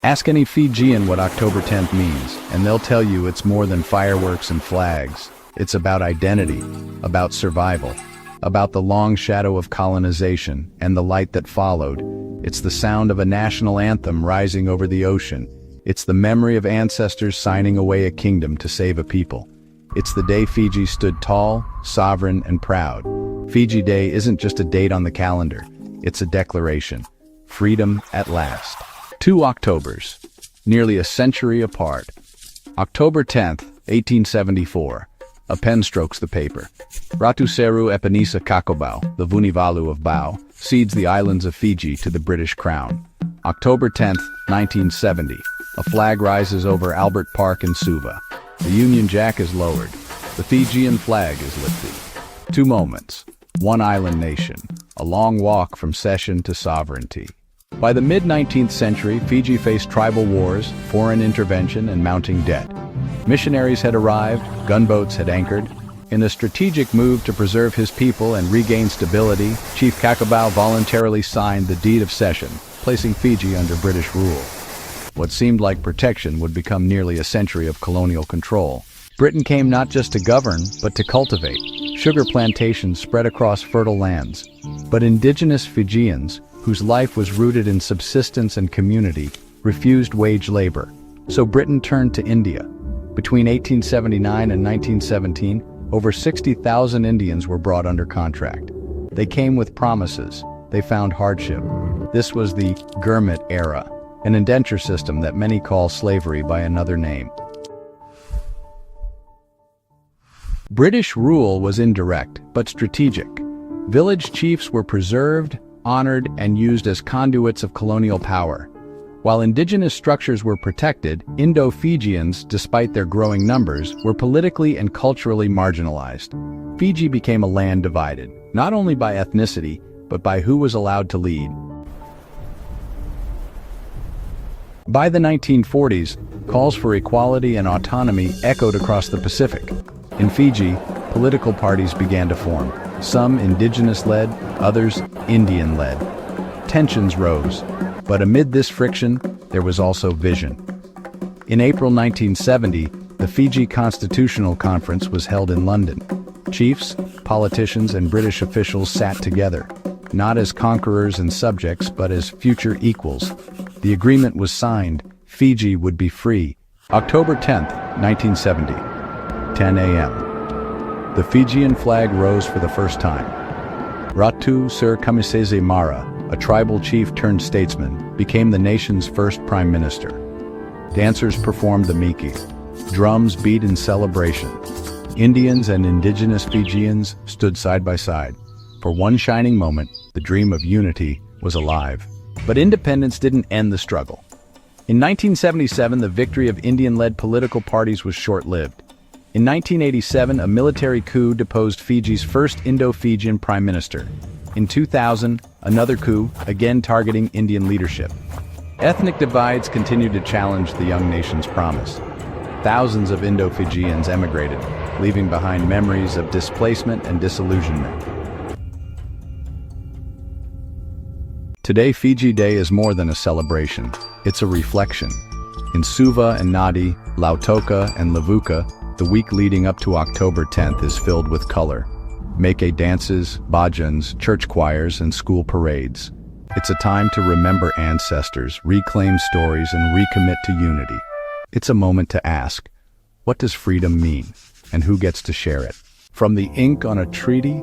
Ask any Fijian what October 10th means, and they'll tell you it's more than fireworks and flags. It's about identity, about survival, about the long shadow of colonization and the light that followed. It's the sound of a national anthem rising over the ocean. It's the memory of ancestors signing away a kingdom to save a people. It's the day Fiji stood tall, sovereign, and proud. Fiji Day isn't just a date on the calendar. It's a declaration. Freedom at last. 2 Octobers, nearly a century apart. October 10th, 1874. A pen strokes the paper. Ratu Seru Epenisa Kakobau, the Vunivalu of Bau, cedes the islands of Fiji to the British Crown. October 10th, 1970. A flag rises over Albert Park in Suva. The Union Jack is lowered. The Fijian flag is lifted. 2 moments. One island nation. A long walk from cession to sovereignty. By the mid-19th century, Fiji faced tribal wars, foreign intervention, and mounting debt. Missionaries had arrived, gunboats had anchored. In a strategic move to preserve his people and regain stability, Chief Kakobau voluntarily signed the Deed of Cession, placing Fiji under British rule. What seemed like protection would become nearly a century of colonial control. Britain came not just to govern, but to cultivate. Sugar plantations spread across fertile lands. But indigenous Fijians, whose life was rooted in subsistence and community, refused wage labor. So Britain turned to India. Between 1879 and 1917, over 60,000 Indians were brought under contract. They came with promises. They found hardship. This was the Gurmit era, an indenture system that many call slavery by another name. British rule was indirect, but strategic. Village chiefs were preserved, honored, and used as conduits of colonial power. While indigenous structures were protected, Indo-Fijians, despite their growing numbers, were politically and culturally marginalized. Fiji became a land divided, not only by ethnicity, but by who was allowed to lead. By the 1940s, calls for equality and autonomy echoed across the Pacific. In Fiji, political parties began to form, some indigenous-led, others Indian-led. Tensions rose, but amid this friction, there was also vision. In April 1970, the Fiji Constitutional Conference was held in London. Chiefs, politicians, and British officials sat together, not as conquerors and subjects, but as future equals. The agreement was signed. Fiji would be free. October 10th, 1970. 10 a.m. The Fijian flag rose for the first time. Ratu Sir Kamisese Mara, a tribal chief turned statesman, became the nation's first prime minister. Dancers performed the miki. Drums beat in celebration. Indians and indigenous Fijians stood side by side. For one shining moment, the dream of unity was alive. But independence didn't end the struggle. In 1977, the victory of Indian-led political parties was short-lived. In 1987, a military coup deposed Fiji's first Indo-Fijian prime minister. In 2000, another coup, again targeting Indian leadership. Ethnic divides continued to challenge the young nation's promise. Thousands of Indo-Fijians emigrated, leaving behind memories of displacement and disillusionment. Today, Fiji Day is more than a celebration. It's a reflection. In Suva and Nadi, Lautoka and Levuka, the week leading up to October 10th is filled with color. Meke dances, bhajans, church choirs, and school parades. It's a time to remember ancestors, reclaim stories, and recommit to unity. It's a moment to ask, what does freedom mean, and who gets to share it? From the ink on a treaty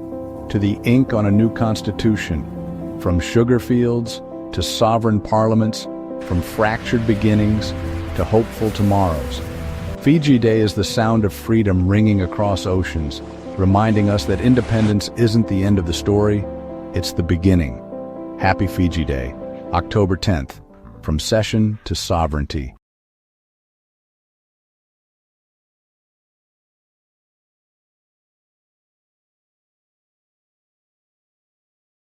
to the ink on a new constitution, from sugar fields to sovereign parliaments, from fractured beginnings to hopeful tomorrows. Fiji Day is the sound of freedom ringing across oceans, reminding us that independence isn't the end of the story, it's the beginning. Happy Fiji Day, October 10th, from cession to sovereignty.